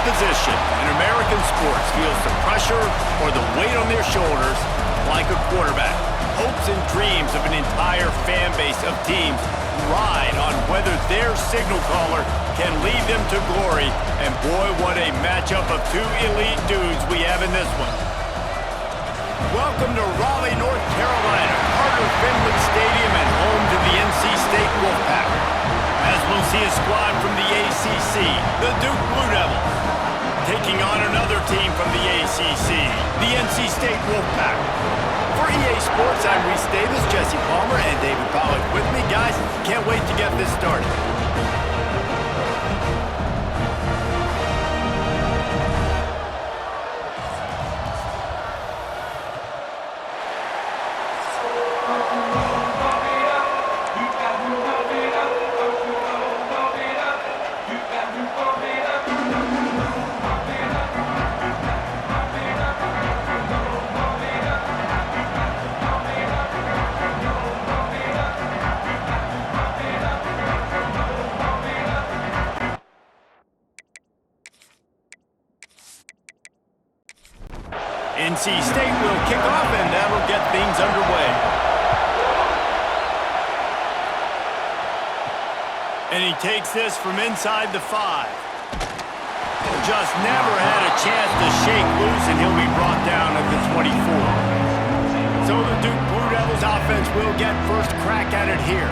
position in American sports feels the pressure or the weight on their shoulders like a quarterback. Hopes and dreams of an entire fan base of teams ride on whether their signal caller can lead them to glory. And boy, what a matchup of two elite dudes we have in this one. Welcome to Raleigh, North Carolina, Carter Finley Stadium and home to the NC State Wolfpack. As we'll see a squad from the ACC, the Duke Blue Devils, taking on another team from the ACC, the NC State Wolfpack. For EA Sports, I'm Reese Davis, Jesse Palmer, and David Pollack with me. Guys, can't wait to get this started. NC State will kick off, and that'll get things underway. And he takes this from inside the 5. Just never had a chance to shake loose, and he'll be brought down at the 24. So the Duke Blue Devils offense will get first crack at it here.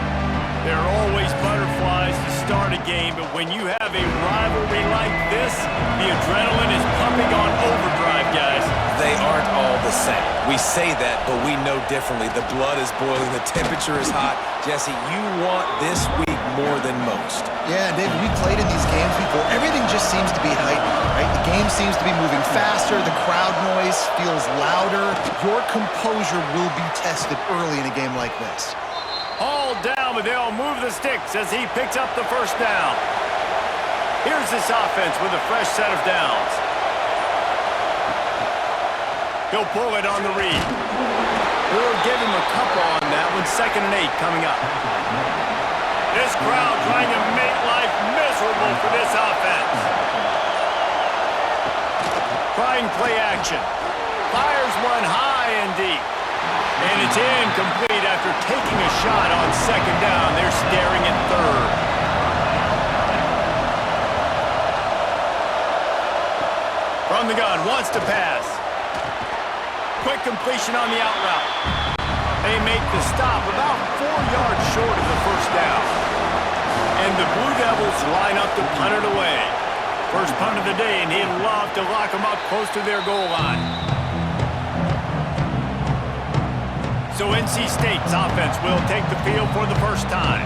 There are always butterflies to start a game, but when you have a rivalry like this, the adrenaline is pumping on overdrive, guys. They aren't all the same. We say that, but we know differently. The blood is boiling, the temperature is hot. Jesse, you want this week more than most. Yeah, David, we played in these games before. Everything just seems to be heightened, right? The game seems to be moving faster. The crowd noise feels louder. Your composure will be tested early in a game like this. All down, but they'll move the sticks as he picks up the first down. Here's this offense with a fresh set of downs. He'll pull it on the read. We'll give him a couple on that one. 2nd and 8 coming up. This crowd trying to make life miserable for this offense. Trying play action. Fires one high and deep. And it's incomplete after taking a shot on 2nd down. They're staring at 3rd. From the gun, wants to pass. Quick completion on the out route. They make the stop about 4 yards short of the first down. And the Blue Devils line up to punt it away. First punt of the day, and he'd love to lock them up close to their goal line. So NC State's offense will take the field for the first time.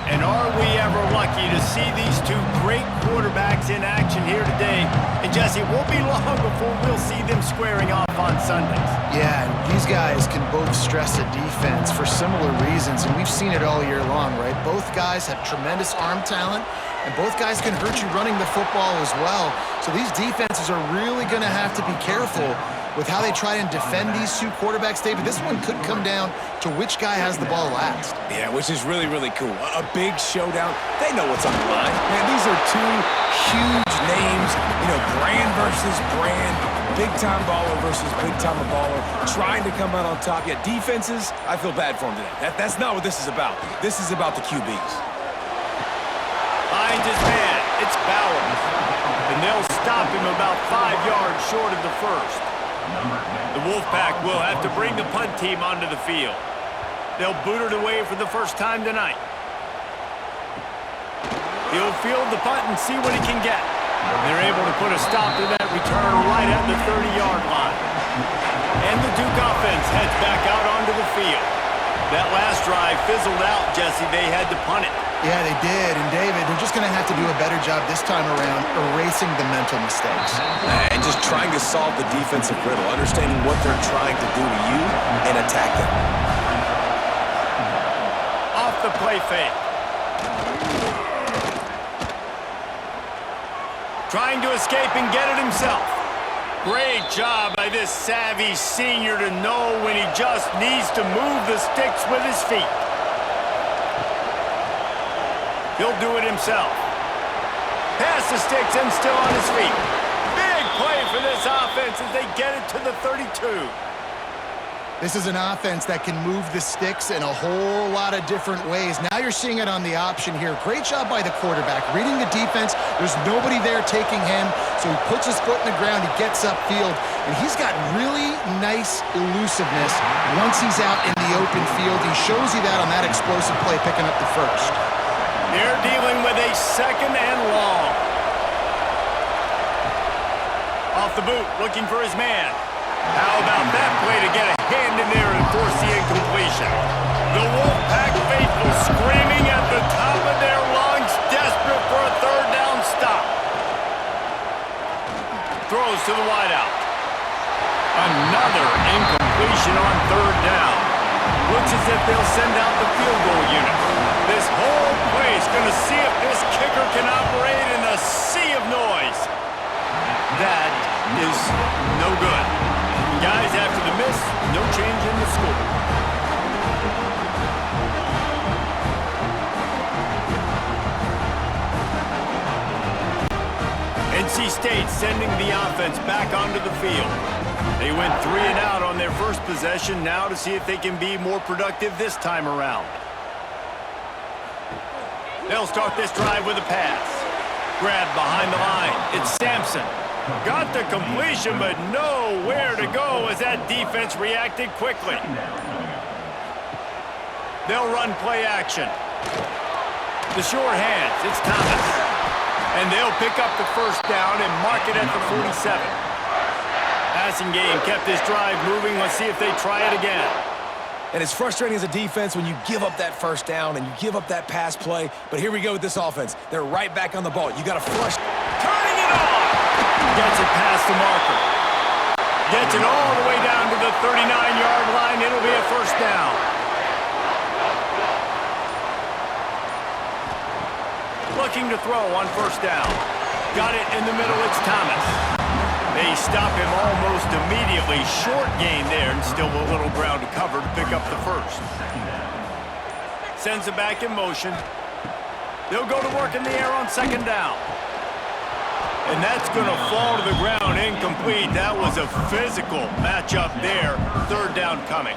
And are we ever lucky to see these two great quarterbacks in action here today? And Jesse, it won't be long before we'll see them squaring off on Sundays. Yeah, and these guys can both stress a defense for similar reasons, and we've seen it all year long, right? Both guys have tremendous arm talent, and both guys can hurt you running the football as well. So these defenses are really going to have to be careful with how they try and defend these two quarterbacks, David. This one could come down to which guy has the ball last. Yeah, which is really, really cool. A big showdown. They know what's on the line. Man, these are two huge names. You know, brand versus brand. Big-time baller versus big-time baller. Trying to come out on top. Yet defenses, I feel bad for them today. That's not what this is about. This is about the QBs. Finds his man. It's Bowers. And they'll stop him about 5 yards short of the first. The Wolfpack will have to bring the punt team onto the field. They'll boot it away for the first time tonight. He'll field the punt and see what he can get. They're able to put a stop to that return right at the 30-yard line. And the Duke offense heads back out onto the field. That last drive fizzled out, Jesse. They had to punt it. Yeah, they did. And David, they're just going to have to do a better job this time around erasing the mental mistakes. And just trying to solve the defensive riddle, understanding what they're trying to do to you and attack them. Off the play fake. Trying to escape and get it himself. Great job by this savvy senior to know when he just needs to move the sticks with his feet. He'll do it himself. Pass the sticks and still on his feet. for this offense as they get it to the 32. This is an offense that can move the sticks in a whole lot of different ways. Now you're seeing it on the option here. Great job by the quarterback. Reading the defense, there's nobody there taking him, so he puts his foot in the ground, he gets upfield, and he's got really nice elusiveness once he's out in the open field. He shows you that on that explosive play, picking up the first. They're dealing with a second and long. Off the boot, looking for his man. How about that play to get a hand in there and force the incompletion? The Wolfpack faithful screaming at the top of their lungs, desperate for a third down stop. Throws to the wideout. Another incompletion on third down. Looks as if they'll send out the field goal unit. This whole play is going to see if this kicker can operate in a sea of noise. That is no good. Guys, after the miss, no change in the score. NC State sending the offense back onto the field. They went 3 and out on their first possession, now to see if they can be more productive this time around. They'll start this drive with a pass. Grab behind the line. It's Sampson. Got the completion, but nowhere to go as that defense reacted quickly. They'll run play action. The short hands, it's Thomas. And they'll pick up the first down and mark it at the 47. Passing game kept this drive moving. Let's see if they try it again. And it's frustrating as a defense when you give up that first down and you give up that pass play. But here we go with this offense. They're right back on the ball. You got to flush. Turning it on! Gets it past the marker. Gets it all the way down to the 39-yard line. It'll be a first down. Looking to throw on first down. Got it in the middle. It's Thomas. They stop him almost immediately. Short gain there, and still a little ground to cover to pick up the first. Sends it back in motion. They'll go to work in the air on second down. And that's going to fall to the ground incomplete. That was a physical matchup there. Third down coming.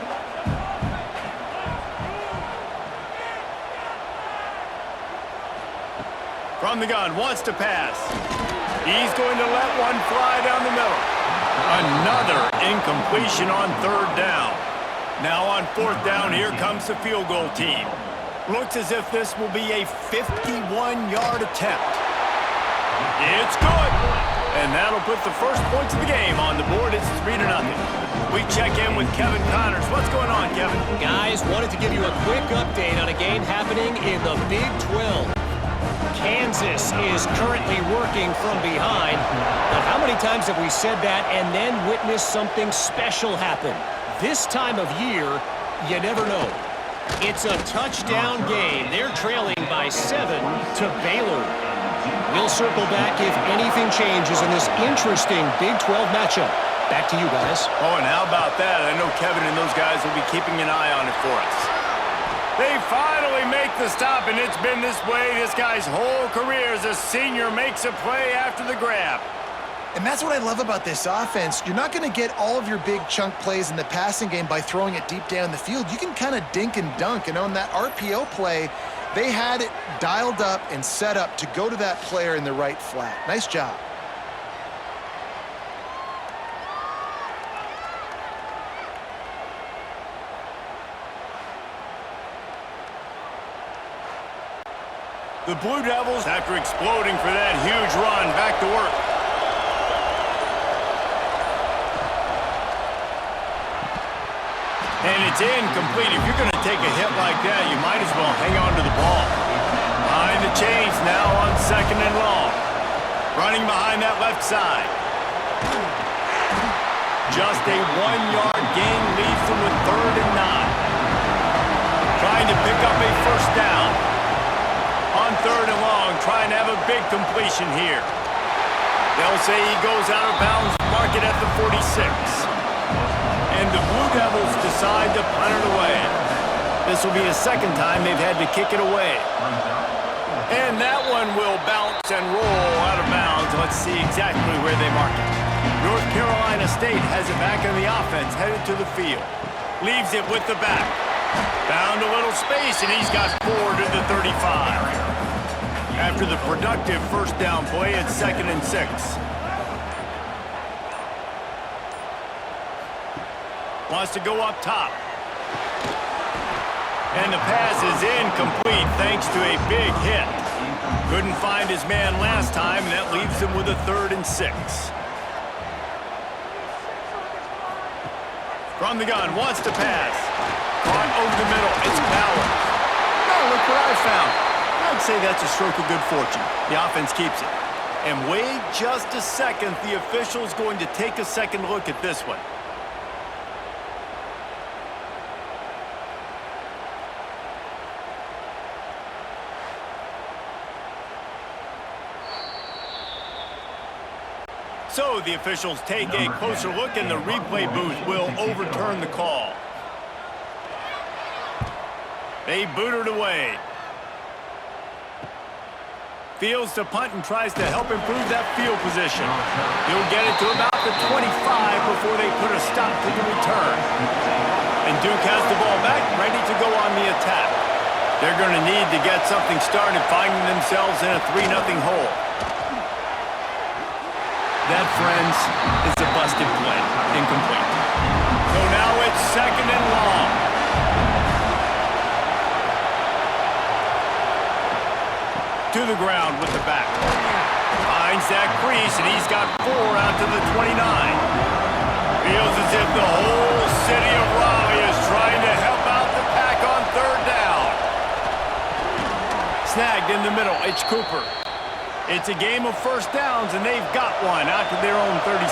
From the gun, wants to pass. He's going to let one fly down the middle. Another incompletion on third down. Now on fourth down, here comes the field goal team. Looks as if this will be a 51-yard attempt. It's good. And that'll put the first points of the game on the board. It's 3-0. We check in with Kevin Connors. What's going on, Kevin? Guys, wanted to give you a quick update on a game happening in the Big 12. Kansas is currently working from behind. But how many times have we said that and then witnessed something special happen? This time of year, you never know. It's a touchdown game. They're trailing by 7 to Baylor. We'll circle back if anything changes in this interesting Big 12 matchup. Back to you guys. Oh, and how about that? I know Kevin and those guys will be keeping an eye on it for us. They finally make the stop, and it's been this way this guy's whole career as a senior makes a play after the grab. And that's what I love about this offense. You're not going to get all of your big chunk plays in the passing game by throwing it deep down the field. You can kind of dink and dunk, and on that RPO play, they had it dialed up and set up to go to that player in the right flat. Nice job. The Blue Devils, after exploding for that huge run, back to work. And it's incomplete. If you're going to take a hit like that, you might as well hang on to the ball. Behind the chains now on second and long. Running behind that left side. Just a 1-yard gain leaves them with 3rd and 9. Trying to pick up a first down. On 3rd and long, trying to have a big completion here. They'll say he goes out of bounds, mark it at the 46. And the Blue Devils decide to punt it away. This will be the second time they've had to kick it away. And that one will bounce and roll out of bounds. Let's see exactly where they mark it. North Carolina State has it back on the offense, headed to the field. Leaves it with the back. Found a little space, and he's got 4 to the 35. After the productive first down play, it's 2nd and 6. Wants to go up top. And the pass is incomplete thanks to a big hit. Couldn't find his man last time, and that leaves him with a 3rd and 6. From the gun, wants to pass. Caught over the middle, it's Bowers. Now look what I found. I'd say that's a stroke of good fortune. The offense keeps it. And wait just a second, the official's going to take a second look at this one. So the officials take a closer look, and the replay booth will overturn the call. They boot it away. Fields to punt and tries to help improve that field position. He'll get it to about the 25 before they put a stop to the return. And Duke has the ball back, ready to go on the attack. They're going to need to get something started, finding themselves in a 3-0 hole. That, friends, is a busted play. Incomplete. So now it's 2nd and long. To the ground with the back. Finds that crease, and he's got 4 out to the 29. Feels as if the whole city of Raleigh is trying to help out the pack on 3rd down. Snagged in the middle, it's Cooper. It's a game of first downs, and they've got one out to their own 37.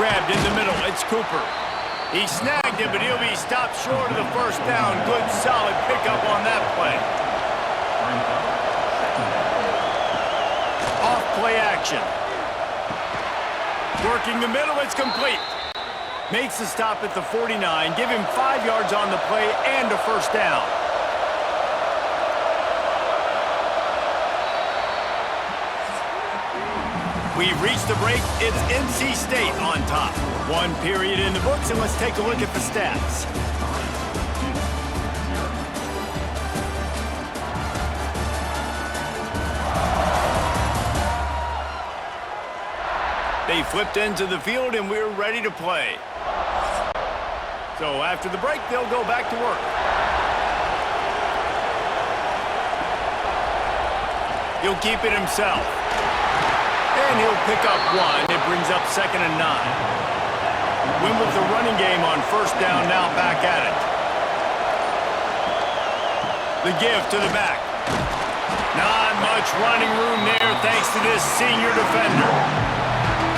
Grabbed in the middle, it's Cooper. He snagged it, but he'll be stopped short of the first down. Good, solid pickup on that play. Off play action. Working the middle, it's complete. Makes the stop at the 49. Give him 5 yards on the play and a first down. We've reached the break. It's NC State on top. 1 period in the books, and let's take a look at the stats. They flipped into the field, and we're ready to play. So after the break, they'll go back to work. He'll keep it himself. And he'll pick up 1. It brings up 2nd and 9. Win with the running game on first down, now back at it. The give to the back. Not much running room there thanks to this senior defender.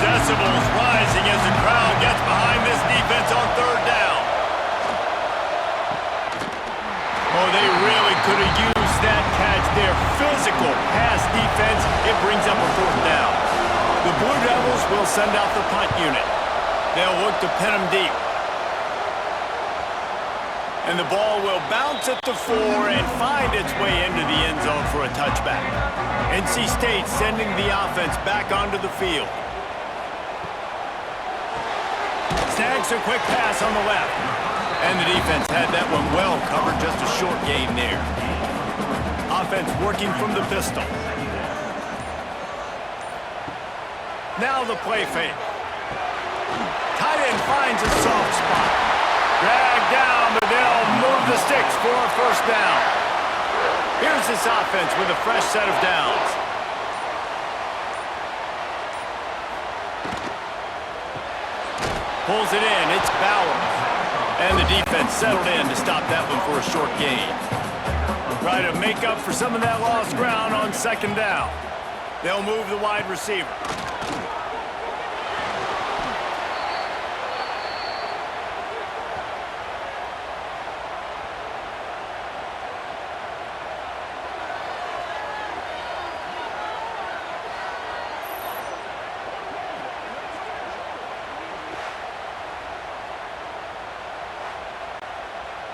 Decibels rising as the crowd gets behind this defense on 3rd down. Oh, they really could have used that catch there. Physical pass defense. It brings up a 4th down. The Blue Devils will send out the punt unit. They'll look to pin them deep. And the ball will bounce at the 4 and find its way into the end zone for a touchback. NC State sending the offense back onto the field. Snags a quick pass on the left. And the defense had that one well covered, just a short gain there. Offense working from the pistol. Now the play fake. Tight end finds a soft spot. Dragged down, but they'll move the sticks for a first down. Here's this offense with a fresh set of downs. Pulls it in, it's Bowers. And the defense settled in to stop that one for a short gain. Try to make up for some of that lost ground on 2nd down. They'll move the wide receiver.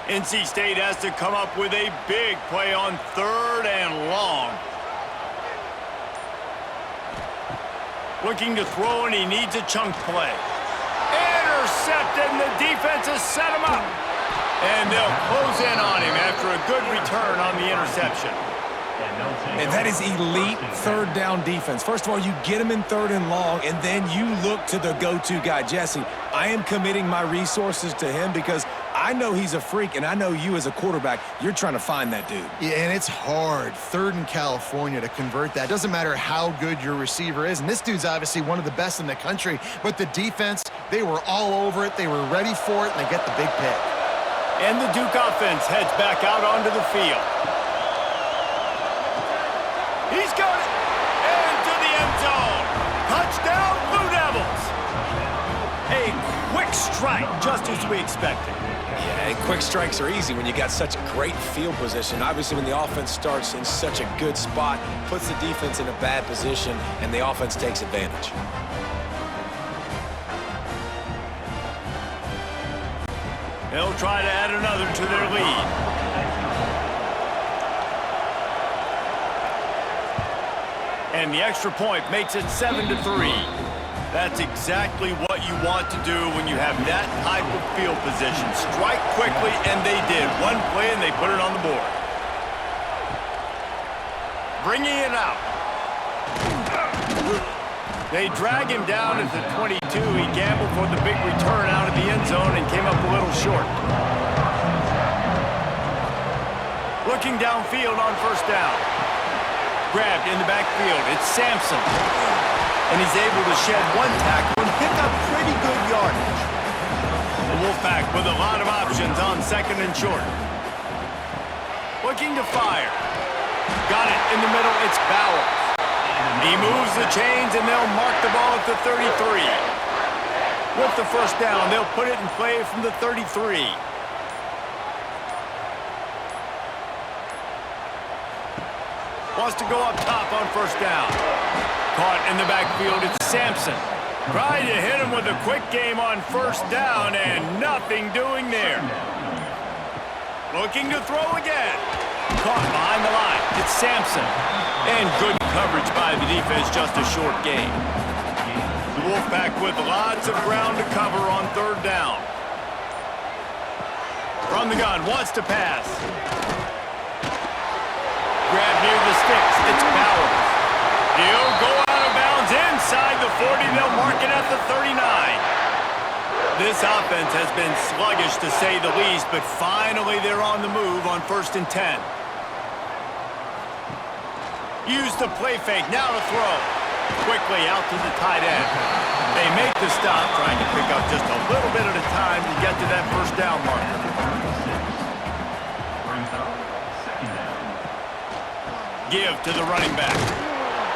NC State has to come up with a big play on 3rd and long. Looking to throw, and he needs a chunk play. Intercepted, and the defense has set him up. And they'll close in on him after a good return on the interception. And that is elite 3rd down defense. First of all, you get him in 3rd and long, and then you look to the go-to guy, Jesse. I am committing my resources to him because I know he's a freak, and I know you as a quarterback, you're trying to find that dude. Yeah, and it's hard, 3rd in California, to convert that. Doesn't matter how good your receiver is, and this dude's obviously one of the best in the country, but the defense, they were all over it, they were ready for it, and they get the big pick. And the Duke offense heads back out onto the field. He's got it into the end zone. Touchdown, Blue Devils. A quick strike, just as we expected. Yeah, and quick strikes are easy when you got such great field position. Obviously, when the offense starts in such a good spot, puts the defense in a bad position, and the offense takes advantage. They'll try to add another to their lead. And the extra point makes it 7-3. That's exactly what you want to do when you have that type of field position. Strike quickly, and they did. One play, and they put it on the board. Bringing it out. They drag him down at the 22. He gambled for the big return out of the end zone and came up a little short. Looking downfield on 1st down. Grabbed in the backfield. It's Sampson. And he's able to shed one tackle and pick up pretty good yardage. The Wolfpack with a lot of options on 2nd and short. Looking to fire. Got it in the middle. It's Bauer. He moves the chains, and they'll mark the ball at the 33. With the 1st down, they'll put it in play from the 33. Wants to go up top on 1st down. Caught in the backfield, it's Sampson. Trying to hit him with a quick game on 1st down, and nothing doing there. Looking to throw again. Caught behind the line, it's Sampson. And good coverage by the defense, just a short gain. The Wolfpack with lots of ground to cover on 3rd down. From the gun, wants to pass. Grab near the sticks. It's Bauer. He'll go out of bounds inside the 40. They'll mark it at the 39. This offense has been sluggish, to say the least, but finally they're on the move on 1st and 10. Use the play fake. Now to throw. Quickly out to the tight end. They make the stop, trying to pick up just a little bit at a time to get to that 1st down marker. Give to the running back.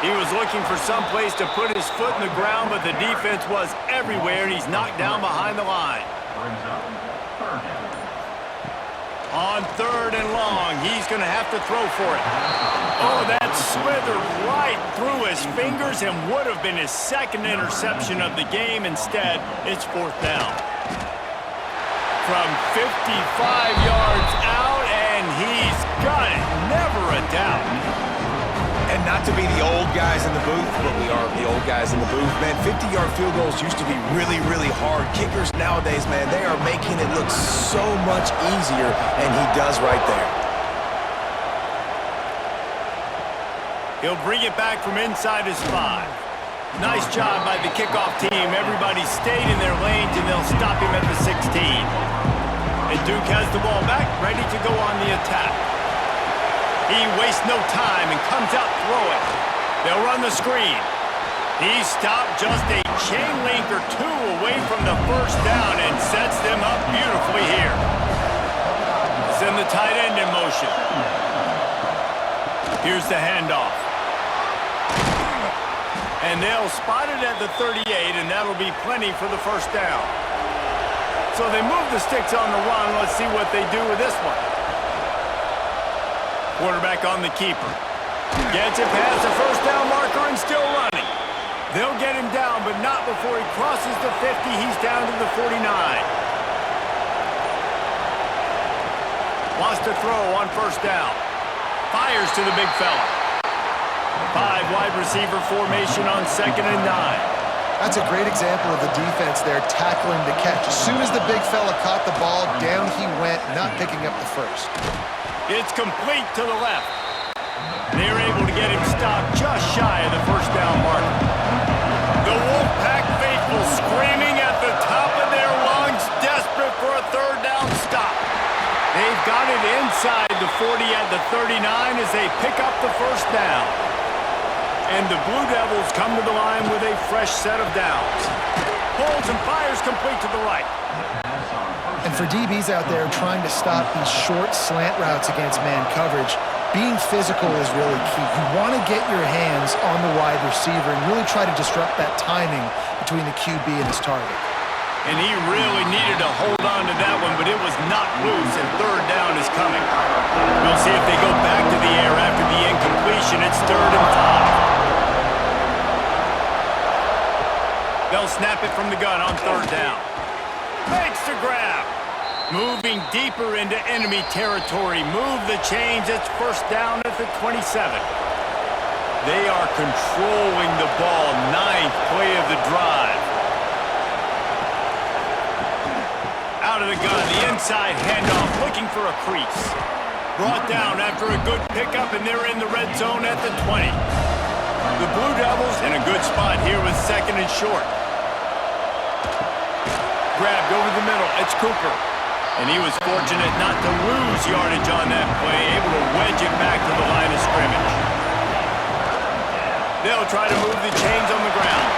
He was looking for some place to put his foot in the ground, but the defense was everywhere, and he's knocked down behind the line. On 3rd and long, he's going to have to throw for it. Oh, that slithered right through his fingers and would have been his 2nd interception of the game. Instead, it's 4th down. From 55 yards out, and he's got it. Never a doubt. And not to be the old guys in the booth, but we are the old guys in the booth, man. 50-yard field goals used to be really, really hard. Kickers nowadays, man, they are making it look so much easier, and he does right there. He'll bring it back from inside his 5. Nice job by the kickoff team. Everybody stayed in their lanes, and they'll stop him at the 16. And Duke has the ball back, ready to go on the attack. He wastes no time and comes out throwing. They'll run the screen. He's stopped just a chain link or 2 away from the 1st down and sets them up beautifully here. Send the tight end in motion. Here's the handoff. And they'll spot it at the 38, and that'll be plenty for the 1st down. So they move the sticks on the run. Let's see what they do with this one. Quarterback on the keeper. Gets it past the 1st down marker and still running. They'll get him down, but not before he crosses the 50. He's down to the 49. Wants to throw on first down. Fires to the big fella. 5 wide receiver formation on 2nd and 9. That's a great example of the defense there tackling the catch. As soon as the big fella caught the ball, down he went, not picking up the first. It's complete to the left. They're able to get him stopped just shy of the first down mark. The Wolfpack faithful screaming at the top of their lungs, desperate for a 3rd down stop. They've got it inside the 40 at the 39 as they pick up the first down. And the Blue Devils come to the line with a fresh set of downs. Holds and fires complete to the right. And for DBs out there trying to stop these short slant routes against man coverage, being physical is really key. You want to get your hands on the wide receiver and really try to disrupt that timing between the QB and his target. And he really needed to hold on to that one, but it was not loose, and 3rd down is coming. We'll see if they go back to the air after the incompletion. It's 3rd and 5. They'll snap it from the gun on 3rd down. Makes the grab. Moving deeper into enemy territory. Move the chains. It's 1st down at the 27. They are controlling the ball. 9th play of the drive. Out of the gun, the inside handoff, looking for a crease. Brought down after a good pickup, and they're in the red zone at the 20. The Blue Devils in a good spot here with 2nd and short. Grabbed over the middle, it's Cooper. And he was fortunate not to lose yardage on that play, able to wedge it back to the line of scrimmage. They'll try to move the chains on the ground.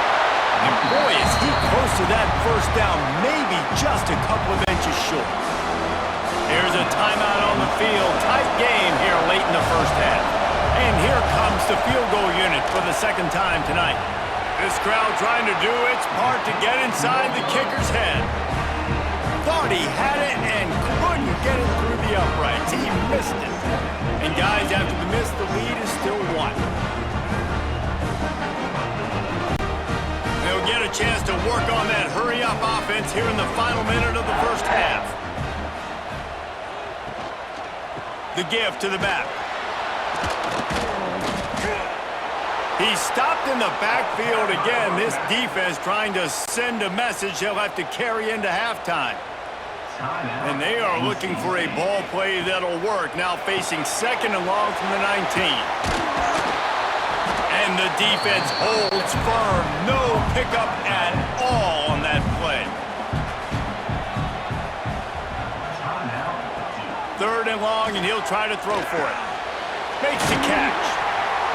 And boy, is he close to that 1st down, maybe just a couple of inches short. Here's a timeout on the field. Tight game here late in the 1st half. And here comes the field goal unit for the 2nd time tonight. This crowd trying to do its part to get inside the kicker's head. Thought he had it and couldn't get it through the uprights. He missed it. And guys, after the miss, the lead is still 1. They'll get a chance to work on that hurry-up offense here in the final minute of the 1st half. The give to the back. He's stopped in the backfield again. This defense trying to send a message they'll have to carry into halftime. And they are looking for a ball play that'll work. Now facing 2nd and long from the 19. And the defense holds firm. No pickup at all on that play. 3rd and long, and he'll try to throw for it. Makes the catch.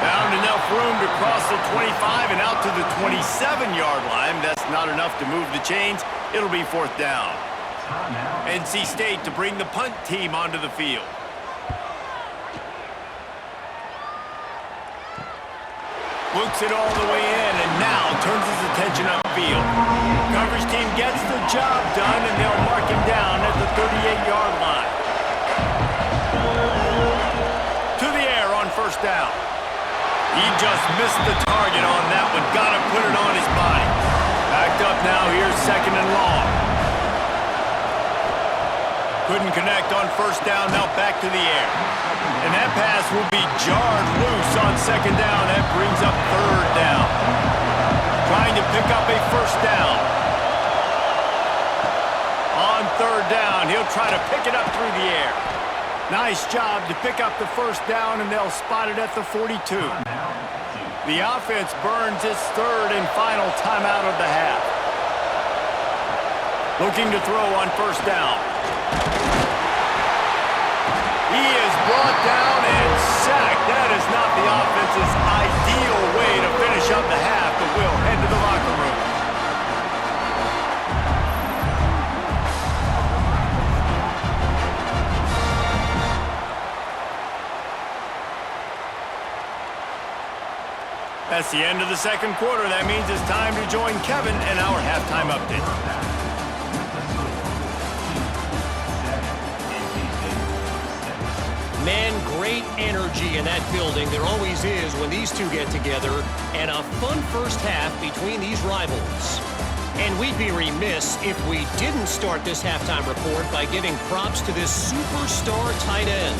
Found enough room to cross the 25 and out to the 27-yard line. That's not enough to move the chains. It'll be 4th down. NC State to bring the punt team onto the field. Looks it all the way in and now turns his attention upfield. Coverage team gets the job done and they'll mark him down at the 38-yard line. To the air on 1st down. He just missed the target on that one. Got to put it on his body. Backed up now. Here's 2nd and long. Couldn't connect on 1st down. Now back to the air. And that pass will be jarred loose on 2nd down. That brings up 3rd down. Trying to pick up a 1st down. On 3rd down, he'll try to pick it up through the air. Nice job to pick up the 1st down, and they'll spot it at the 42. The offense burns its 3rd and final timeout of the half. Looking to throw on 1st down. He is brought down and sacked. That is not the offense's ideal way to finish up the half, but we'll head to the locker room. That's the end of the 2nd quarter. That means it's time to join Kevin and our halftime update. Man, great energy in that building. There always is when these two get together. And a fun 1st half between these rivals. And we'd be remiss if we didn't start this halftime report by giving props to this superstar tight end.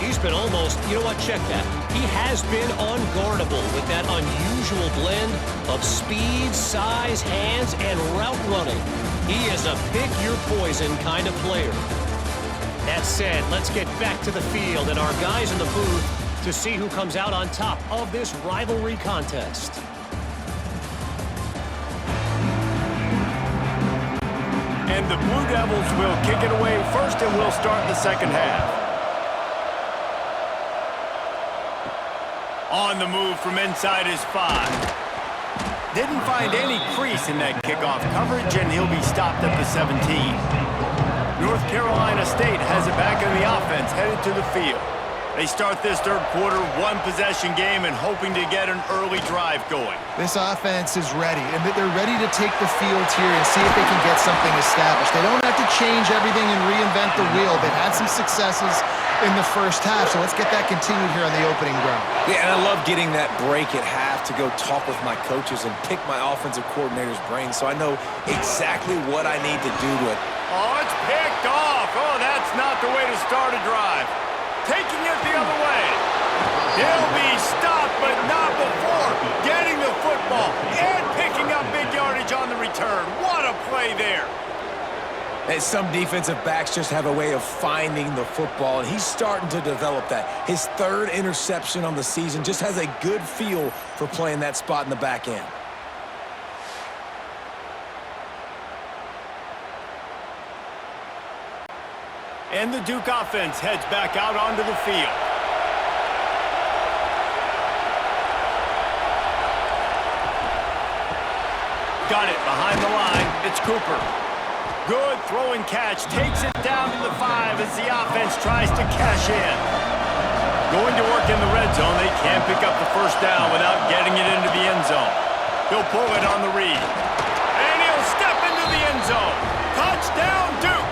He's been almost, you know what, check that. He has been unguardable with that unusual blend of speed, size, hands, and route running. He is a pick-your-poison kind of player. That said, let's get back to the field and our guys in the booth to see who comes out on top of this rivalry contest. And the Blue Devils will kick it away first, and we'll start the second half. On the move from inside his 5. Didn't find any crease in that kickoff coverage, and he'll be stopped at the 17. North Carolina State has it back in the offense, headed to the field. They start this third quarter, one-possession game, and hoping to get an early drive going. This offense is ready, and they're ready to take the field here and see if they can get something established. They don't have to change everything and reinvent the wheel. They've had some successes in the first half, so let's get that continued here on the opening drive. Yeah, and I love getting that break at half to go talk with my coaches and pick my offensive coordinator's brain so I know exactly what I need to do to it. Oh, it's picked off. Oh, that's not the way to start a drive. Taking it the other way. He'll be stopped, but not before getting the football and picking up big yardage on the return. What a play there. And some defensive backs just have a way of finding the football, and he's starting to develop that. His third interception on the season just has a good feel for playing that spot in the back end. And the Duke offense heads back out onto the field. Got it behind the line. It's Cooper. Good throwing catch. Takes it down to the 5 as the offense tries to cash in. Going to work in the red zone. They can't pick up the first down without getting it into the end zone. He'll pull it on the read. And he'll step into the end zone. Touchdown, Duke.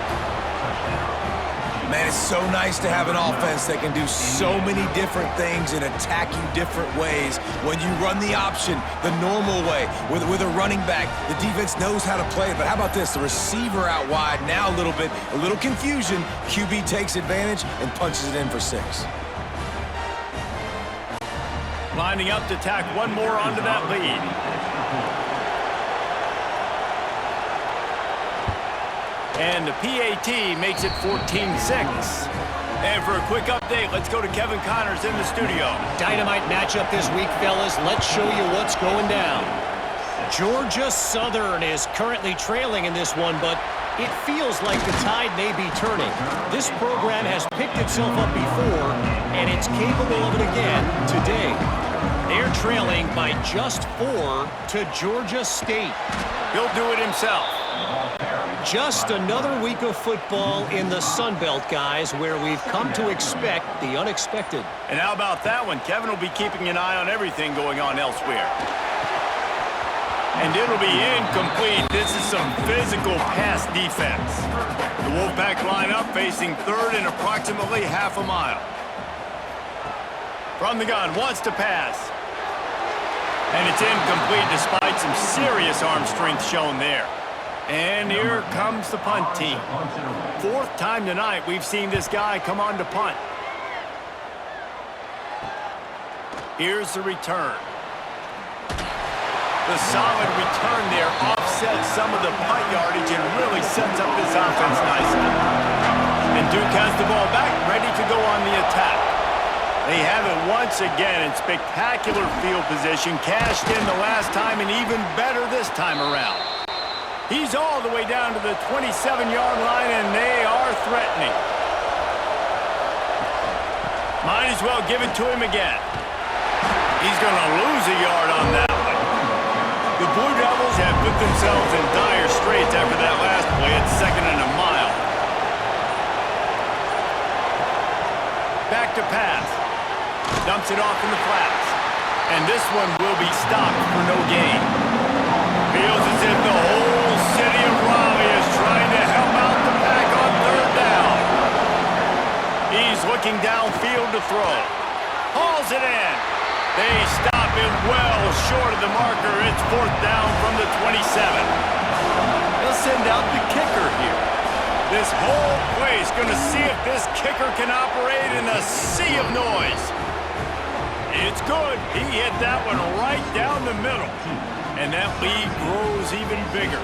Man, it's so nice to have an offense that can do so many different things and attack you different ways. When you run the option the normal way with a running back, the defense knows how to play it. But how about this? The receiver out wide, now a little confusion. QB takes advantage and punches it in for 6. Lining up to tack one more onto that lead. And the PAT makes it 14-6. And for a quick update, let's go to Kevin Connors in the studio. Dynamite matchup this week, fellas. Let's show you what's going down. Georgia Southern is currently trailing in this one, but it feels like the tide may be turning. This program has picked itself up before, and it's capable of it again today. They're trailing by just 4 to Georgia State. He'll do it himself. Just another week of football in the Sun Belt, guys, where we've come to expect the unexpected. And how about that one? Kevin will be keeping an eye on everything going on elsewhere. And it'll be incomplete. This is some physical pass defense. The Wolfpack line up facing third and approximately half a mile. From the gun, wants to pass. And it's incomplete despite some serious arm strength shown there. And here comes the punt team. 4th time tonight we've seen this guy come on to punt. Here's the return. The solid return there offsets some of the punt yardage and really sets up this offense nicely. And Duke has the ball back, ready to go on the attack. They have it once again in spectacular field position, cashed in the last time and even better this time around. He's all the way down to the 27-yard line, and they are threatening. Might as well give it to him again. He's going to lose a yard on that one. The Blue Devils have put themselves in dire straits after that last play at 2nd and a mile. Back to pass. Dumps it off in the flats. And this one will be stopped for no gain. Feels as if the whole city of Raleigh is trying to help out the pack on 3rd down. He's looking downfield to throw. Hauls it in. They stop him well short of the marker. It's 4th down from the 27. going to see if this kicker can operate in a sea of noise. It's good. He hit that one right down the middle. And that lead grows even bigger.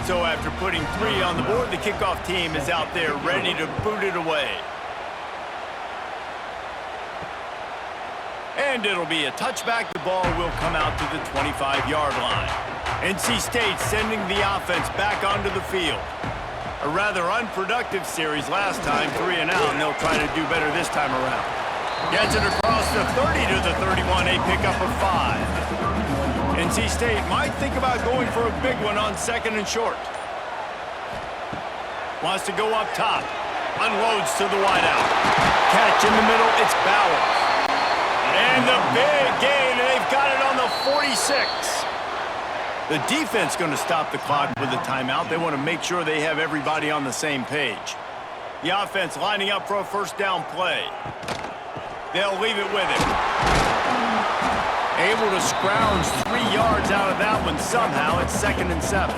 So after putting 3 on the board, the kickoff team is out there ready to boot it away. And it'll be a touchback. The ball will come out to the 25-yard line. NC State sending the offense back onto the field. A rather unproductive series last time, 3 and out, and they'll try to do better this time around. Gets it across the 30 to the 31, a pickup of 5. NC State might think about going for a big one on 2nd and short. Wants to go up top. Unloads to the wideout. Catch in the middle, it's Bowers. And the big gain, and they've got it on the 46. The defense going to stop the clock with a timeout. They want to make sure they have everybody on the same page. The offense lining up for a first down play. They'll leave it with him. Able to scrounge 3 yards out of that one somehow. It's 2nd and 7.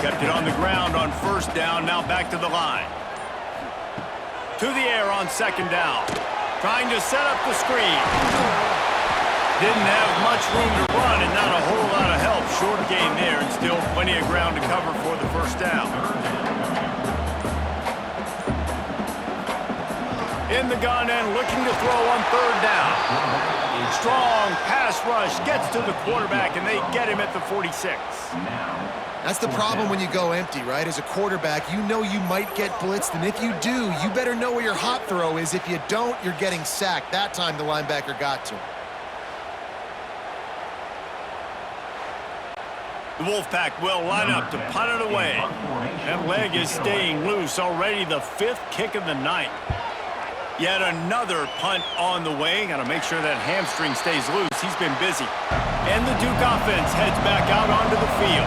Kept it on the ground on first down. Now back to the line. To the air on 2nd down. Trying to set up the screen. Didn't have much room to run and not a whole lot of help. Short gain there and still plenty of ground to cover for the first down. In the gun and looking to throw on 3rd down. Strong pass rush gets to the quarterback and they get him at the 46. That's the problem when you go empty, right? As a quarterback, you know you might get blitzed, and if you do, you better know where your hot throw is. If you don't, you're getting sacked. That time the linebacker got to him. The Wolfpack will line up to punt it away. That leg is staying loose. Already the 5th kick of the night. Yet another punt on the way. Got to make sure that hamstring stays loose. He's been busy. And the Duke offense heads back out onto the field.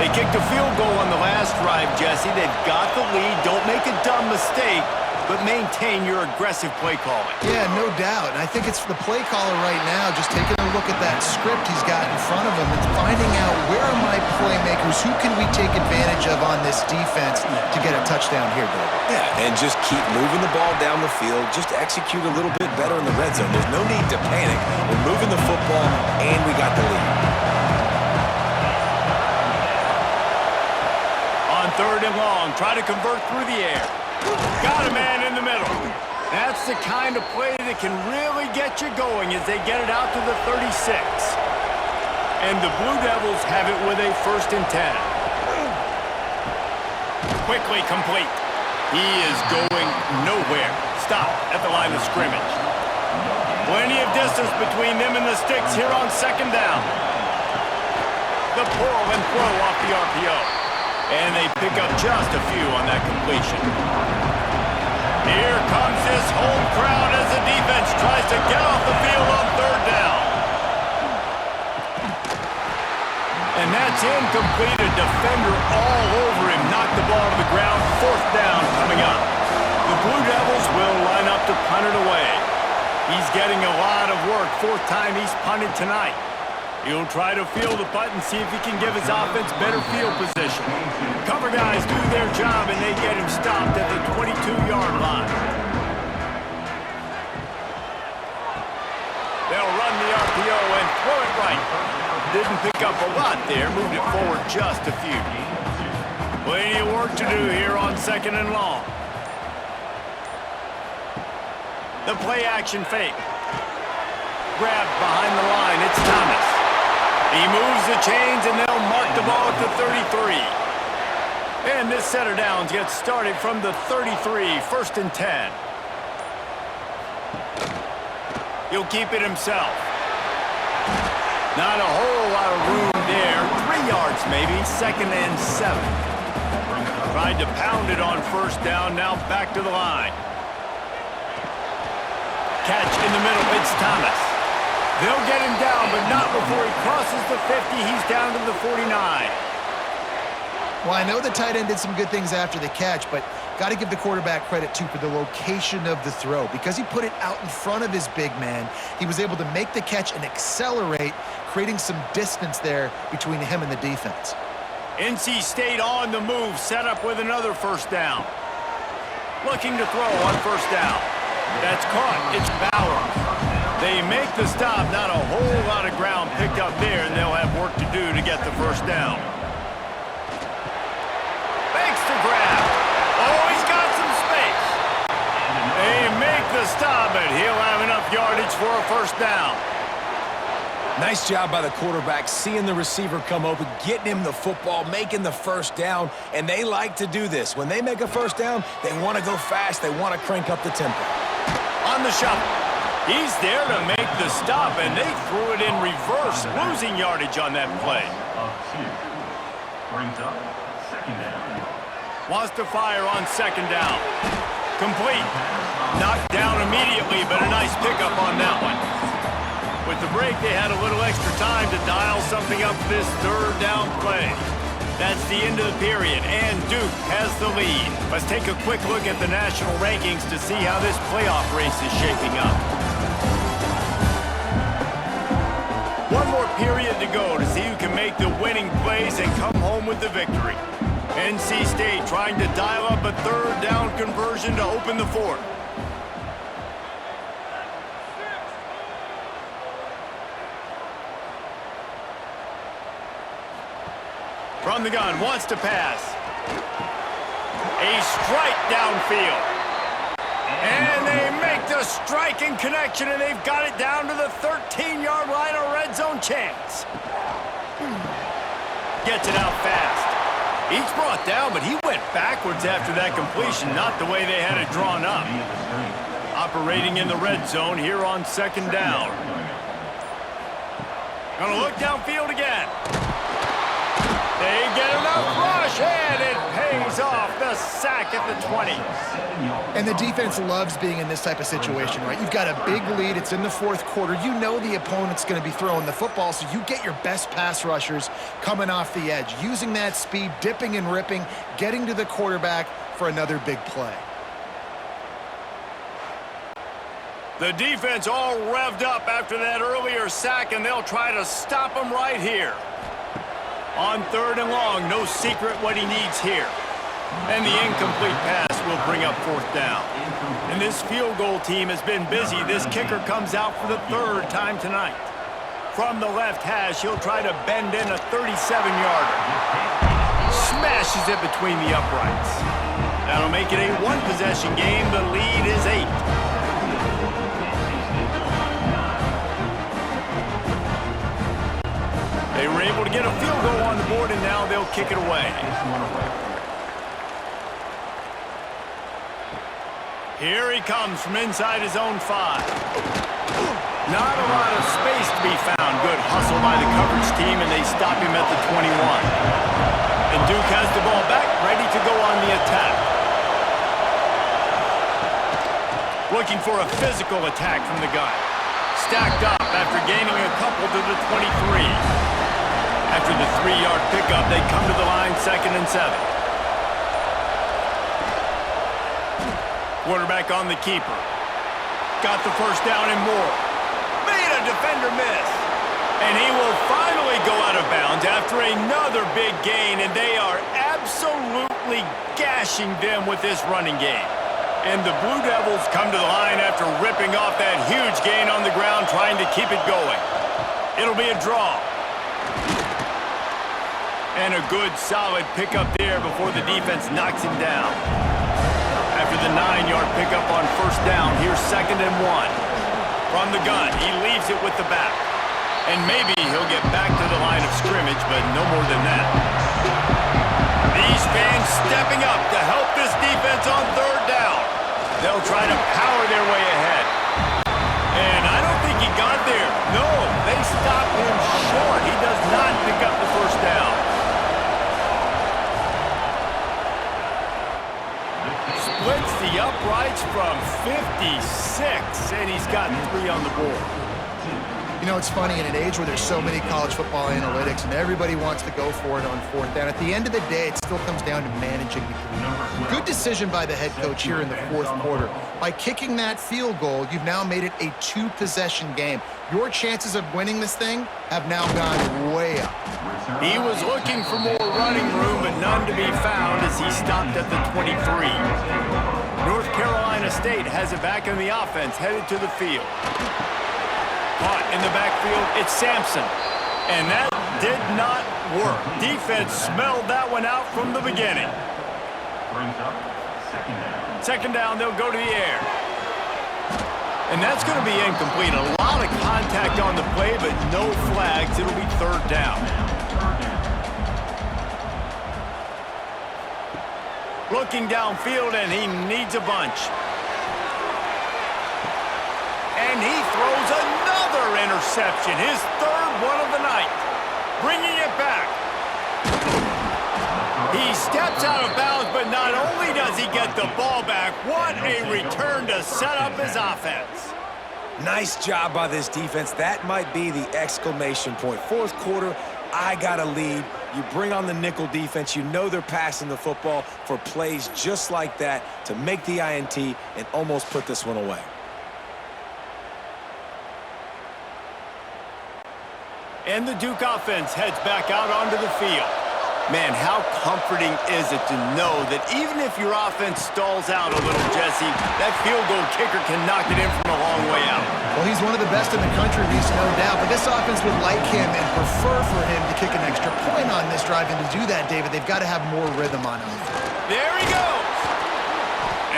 They kicked a field goal on the last drive, Jesse. They've got the lead. Don't make a dumb mistake, but maintain your aggressive play calling. Yeah, no doubt. And I think it's the play caller right now just taking a look at that script he's got in front of him and finding out where are my playmakers, who can we take advantage of on this defense to get a touchdown here, David? Yeah, and just keep moving the ball down the field. Just execute a little bit better in the red zone. There's no need to panic. We're moving the football, and we got the lead. On 3rd and long, try to convert through the air. Got a man in the middle. That's the kind of play that can really get you going as they get it out to the 36. And the Blue Devils have it with a 1st and 10. Quickly complete. He is going nowhere. Stop at the line of scrimmage. Plenty of distance between them and the sticks here on 2nd down. The pull and throw off the RPO. And they pick up just a few on that completion. Here comes this home crowd as the defense tries to get off the field on 3rd down. And that's incomplete. A defender all over him. Knocked the ball to the ground. 4th down coming up. The Blue Devils will line up to punt it away. He's getting a lot of work. 4th time he's punted tonight. He'll try to field the punt and see if he can give his offense better field position. Cover guys do their job, and they get him stopped at the 22-yard line. They'll run the RPO and throw it right. Didn't pick up a lot there. Moved it forward just a few. Plenty of work to do here on 2nd and long. The play-action fake. Grabbed behind the line. It's Thomas. He moves the chains, and they'll mark the ball at the 33. And this set of downs gets started from the 33, 1st and 10. He'll keep it himself. Not a whole lot of room there. 3 yards maybe, 2nd and 7. Tried to pound it on 1st down, now back to the line. Catch in the middle, it's Thomas. They'll get him down, but not before he crosses the 50. He's down to the 49. Well, I know the tight end did some good things after the catch, but got to give the quarterback credit, too, for the location of the throw. Because he put it out in front of his big man, he was able to make the catch and accelerate, creating some distance there between him and the defense. NC State on the move, set up with another first down. Looking to throw on first down. That's caught. It's Bowers. They make the stop. Not a whole lot of ground picked up there, and they'll have work to do to get the first down. Makes the grab. Oh, he's got some space. They make the stop, but he'll have enough yardage for a first down. Nice job by the quarterback, seeing the receiver come open, getting him the football, making the first down, and they like to do this. When they make a first down, they want to go fast, they want to crank up the tempo. On the shuffle. He's there to make the stop, and they threw it in reverse, losing yardage on that play. Brings up second down. Wants to fire on second down. Complete. Knocked down immediately, but a nice pickup on that one. With the break, they had a little extra time to dial something up for this third down play. That's the end of the period, and Duke has the lead. Let's take a quick look at the national rankings to see how this playoff race is shaping up. One more period to go to see who can make the winning plays and come home with the victory. NC State trying to dial up a third down conversion to open the fourth. From the gun, wants to pass. A strike downfield. And they make the striking connection, and they've got it down to the 13-yard line, a red zone chance. Gets it out fast. He's brought down, but he went backwards after that completion, not the way they had it drawn up. Operating in the red zone here on second down. Gonna look downfield again. They get enough rush, and it pays off the sack at the 20. And the defense loves being in this type of situation, right? You've got a big lead. It's in the fourth quarter. You know the opponent's going to be throwing the football, so you get your best pass rushers coming off the edge, using that speed, dipping and ripping, getting to the quarterback for another big play. The defense all revved up after that earlier sack, and they'll try to stop him right here. On third and long, no secret what he needs here. And the incomplete pass will bring up fourth down. And this field goal team has been busy. This kicker comes out for the third time tonight. From the left hash, he'll try to bend in a 37-yarder. Smashes it between the uprights. That'll make it a one-possession game. The lead is 8. They were able to get a field goal on the board, and now they'll kick it away. Here he comes from inside his own 5. Not a lot of space to be found. Good hustle by the coverage team, and they stop him at the 21. And Duke has the ball back, ready to go on the attack. Looking for a physical attack from the gun. Stacked up after gaining a couple to the 23. After the 3-yard pickup, they come to the line, 2nd and 7. Quarterback on the keeper. Got the first down and more. Made a defender miss. And he will finally go out of bounds after another big gain, and they are absolutely gashing them with this running game. And the Blue Devils come to the line after ripping off that huge gain on the ground, trying to keep it going. It'll be a draw. And a good, solid pickup there before the defense knocks him down. After the 9-yard pickup on first down, here's 2nd and 1. From the gun, he leaves it with the back. And maybe he'll get back to the line of scrimmage, but no more than that. These fans stepping up to help this defense on third down. They'll try to power their way ahead. And I don't think he got there. No, they stopped him short. He does not pick up the first down. Splits the uprights from 56, and he's got 3 on the board. You know, it's funny, in an age where there's so many college football analytics and everybody wants to go for it on fourth down, at the end of the day, it still comes down to managing the game. Good decision by the head coach here in the fourth quarter. By kicking that field goal, you've now made it a two-possession game. Your chances of winning this thing have now gone way up. He was looking for more running room, but none to be found as he stopped at the 23. North Carolina State has it back in the offense, headed to the field. Caught in the backfield, it's Sampson. And that did not work. Defense smelled that one out from the beginning. Brings up second down. Second down, they'll go to the air. And that's going to be incomplete. A lot of contact on the play, but no flags. It'll be third down. Looking downfield, and he needs a bunch. And he throws another interception, his third one of the night. Bringing it back. He steps out of bounds, but not only does he get the ball back, what a return to set up his offense. Nice job by this defense. That might be the exclamation point. Fourth quarter, I got a lead. You bring on the nickel defense. You know they're passing the football for plays just like that to make the INT and almost put this one away. And the Duke offense heads back out onto the field. Man, how comforting is it to know that even if your offense stalls out a little, Jesse, that field goal kicker can knock it in from a long way out. Well, he's one of the best in the country, Reese, no doubt. But this offense would like him and prefer for him to kick an extra point on this drive. And to do that, David, they've got to have more rhythm on offense. There he goes.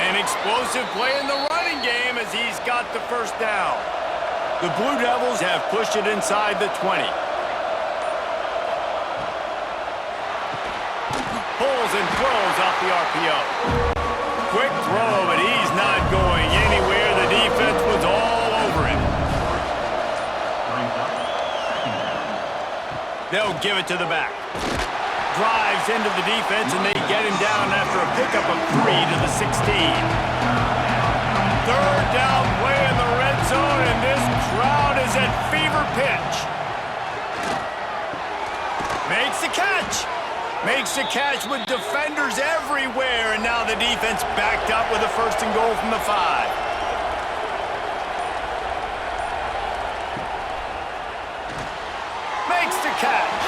An explosive play in the running game as he's got the first down. The Blue Devils have pushed it inside the 20. Pulls and throws off the RPO. Quick throw, but he's not going anywhere. The defense was all over him. They'll give it to the back. Drives into the defense, and they get him down after a pickup of 3 to the 16. Third down play in the red zone, and this crowd is at fever pitch. Makes the catch. Makes the catch with defenders everywhere, and now the defense backed up with a first and goal from the 5. Makes the catch,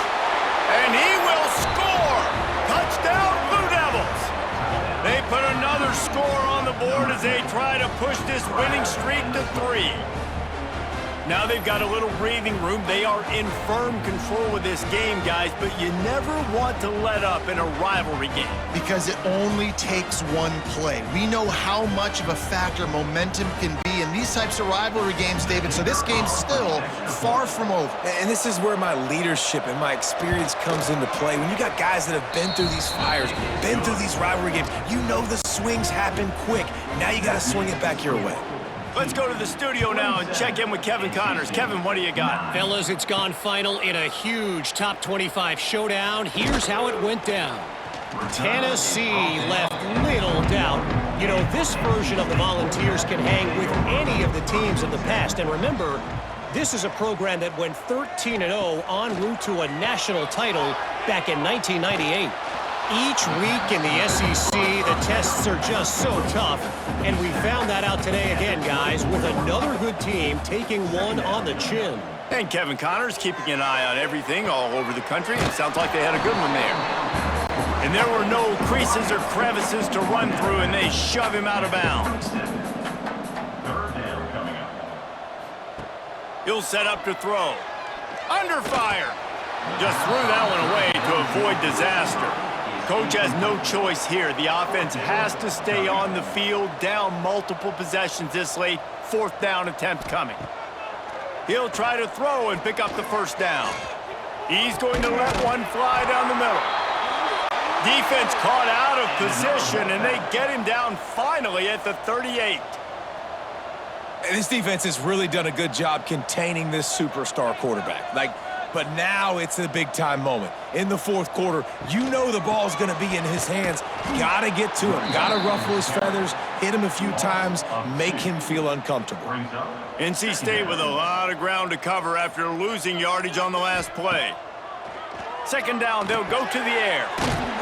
and he will score. Touchdown, Blue Devils. They put another score on the board as they try to push this winning streak to 3. Now they've got a little breathing room. They are in firm control of this game, guys, but you never want to let up in a rivalry game. Because it only takes one play. We know how much of a factor momentum can be in these types of rivalry games, David, so this game's still far from over. And this is where my leadership and my experience comes into play. When you got guys that have been through these fires, been through these rivalry games, you know the swings happen quick. Now you got to swing it back your way. Let's go to the studio now and check in with Kevin Connors. Kevin, what do you got? Fellas, it's gone final in a huge top 25 showdown. Here's how it went down. Tennessee left little doubt. You know, this version of the Volunteers can hang with any of the teams of the past. And remember, this is a program that went 13-0 en route to a national title back in 1998. Each week in the SEC, the tests are just so tough, and we found that out today again, guys, with another good team taking one on the chin. And Kevin Connors keeping an eye on everything all over the country. It sounds like they had a good one there. And there were no creases or crevices to run through, and they shove him out of bounds. Third down coming up. He'll set up to throw. Under fire. Just threw that one away to avoid disaster. Coach has no choice here. The offense has to stay on the field, down multiple possessions this late. Fourth down attempt coming. He'll try to throw and pick up the first down. He's going to let one fly down the middle. Defense caught out of position, and they get him down finally at the 38. And this defense has really done a good job containing this superstar quarterback. Like, But now it's a big-time moment. In the fourth quarter, you know the ball's going to be in his hands. Got to get to him. Got to ruffle his feathers, hit him a few times, make him feel uncomfortable. NC State with a lot of ground to cover after losing yardage on the last play. Second down, they'll go to the air.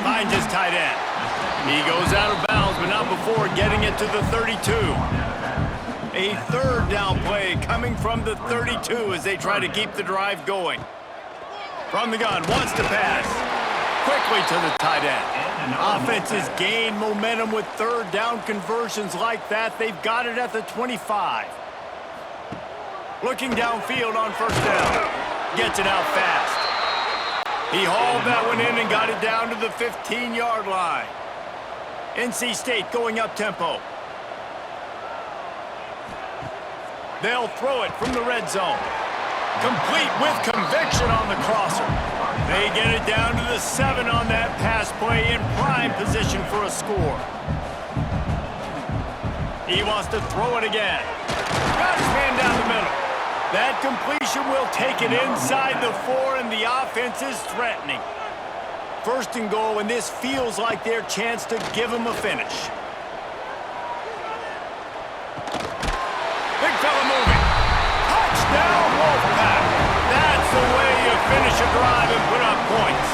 Finds his tight end. He goes out of bounds, but not before getting it to the 32. A third down play coming from the 32 as they try to keep the drive going. From the gun, wants to pass. Quickly to the tight end. Offenses gain momentum with third down conversions like that. They've got it at the 25. Looking downfield on first down. Gets it out fast. He hauled that one in and got it down to the 15-yard line. NC State going up-tempo. They'll throw it from the red zone. Complete with conviction on the crosser. They get it down to the 7 on that pass play in prime position for a score. He wants to throw it again. Got his man down the middle. That completion will take it inside the 4, and the offense is threatening. First and goal, and this feels like their chance to give them a finish. Big fella moving. Touchdown, Wolfpack. That's the way you finish a drive and put up points.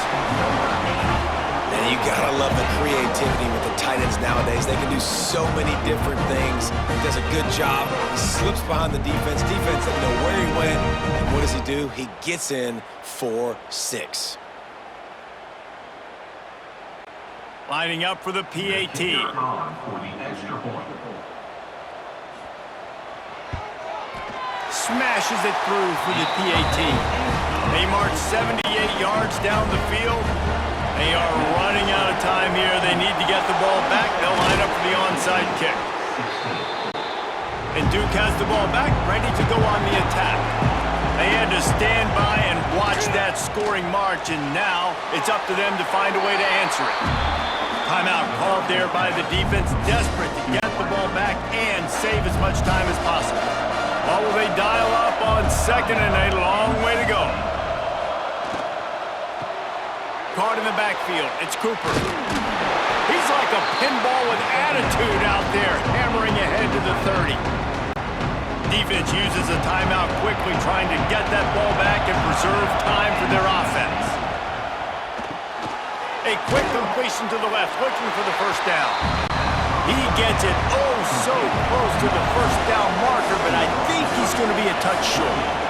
And you gotta love the creativity with the tight ends nowadays. They can do so many different things. He does a good job. He slips behind the defense. Defense doesn't know where he went. And what does he do? He gets in for 6. Lining up for the PAT. Smashes it through for the PAT. They march 78 yards down the field. They are running out of time here. They need to get the ball back. They'll line up for the onside kick. And Duke has the ball back, ready to go on the attack. They had to stand by and watch that scoring march, and now it's up to them to find a way to answer it. Timeout called there by the defense, desperate to get the ball back and save as much time as possible. Or will they dial up on second and a long way to go? Caught in the backfield, it's Cooper. He's like a pinball with attitude out there, hammering ahead to the 30. Defense uses a timeout quickly, trying to get that ball back and preserve time for their offense. A quick completion to the left, looking for the first down. He gets it oh so close to the first down marker, but I think he's going to be a touch short.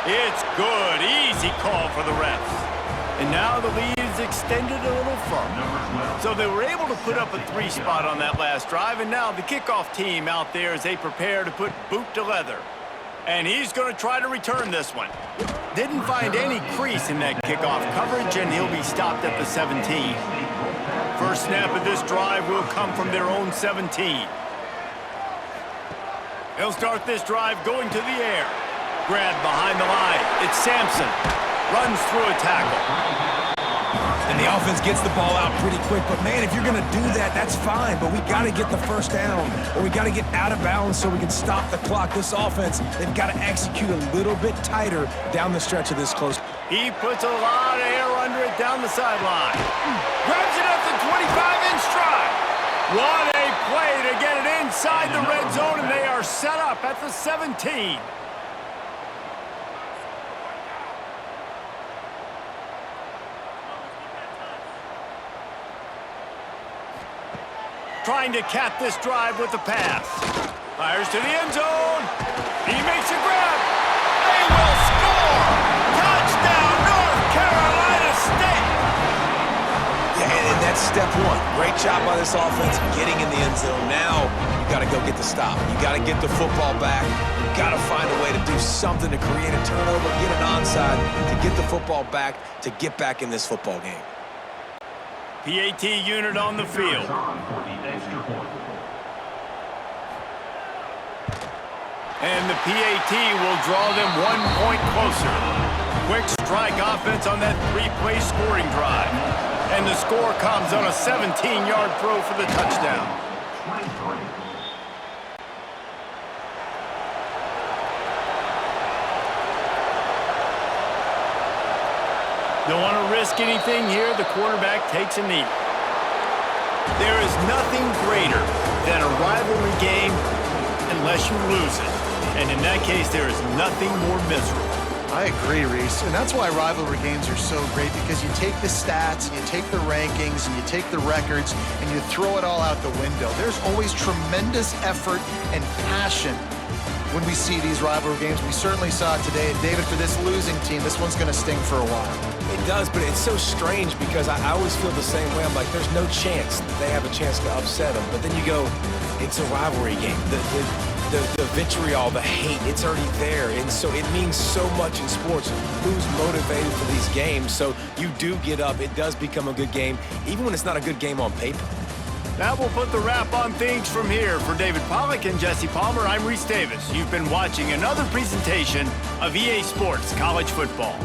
It's good. Easy call for the refs. And now the lead is extended a little further. So they were able to put up a 3 spot on that last drive, and now the kickoff team out there as they prepare to put boot to leather. And he's going to try to return this one. Didn't find any crease in that kickoff coverage, and he'll be stopped at the 17. First snap of this drive will come from their own 17. They'll start this drive going to the air. Grab behind the line. It's Sampson. Runs through a tackle. And the offense gets the ball out pretty quick. But, man, if you're going to do that, that's fine. But we got to get the first down, or we got to get out of bounds so we can stop the clock. This offense, they've got to execute a little bit tighter down the stretch of this close. He puts a lot of air under it down the sideline. Grabs it at the 25-inch stride. What a play to get it inside the red zone, and they are set up at the 17. Trying to cap this drive with the pass. Fires to the end zone. He makes a grab. They will score! Touchdown, North Carolina State! Yeah, and that's step 1. Great job by this offense getting in the end zone. Now you got to go get the stop. You got to get the football back. You got to find a way to do something to create a turnover, get an onside, to get the football back, to get back in this football game. PAT unit on the field. And the PAT will draw them 1 point closer. Quick strike offense on that 3-play scoring drive. And the score comes on a 17-yard throw for the touchdown. risk anything here, the quarterback takes a knee. There is nothing greater than a rivalry game unless you lose it. And in that case, there is nothing more miserable. I agree, Reese. And that's why rivalry games are so great, because you take the stats, you take the rankings, and you take the records, and you throw it all out the window. There's always tremendous effort and passion when we see these rivalry games. We certainly saw it today. And David, for this losing team, this one's going to sting for a while. It does, but it's so strange because I always feel the same way. I'm like, there's no chance that they have a chance to upset them. But then you go, it's a rivalry game. The vitriol, the hate, it's already there. And so it means so much in sports. Who's motivated for these games? So you do get up. It does become a good game, even when it's not a good game on paper. That will put the wrap on things from here. For David Pollack and Jesse Palmer, I'm Reese Davis. You've been watching another presentation of EA Sports College Football.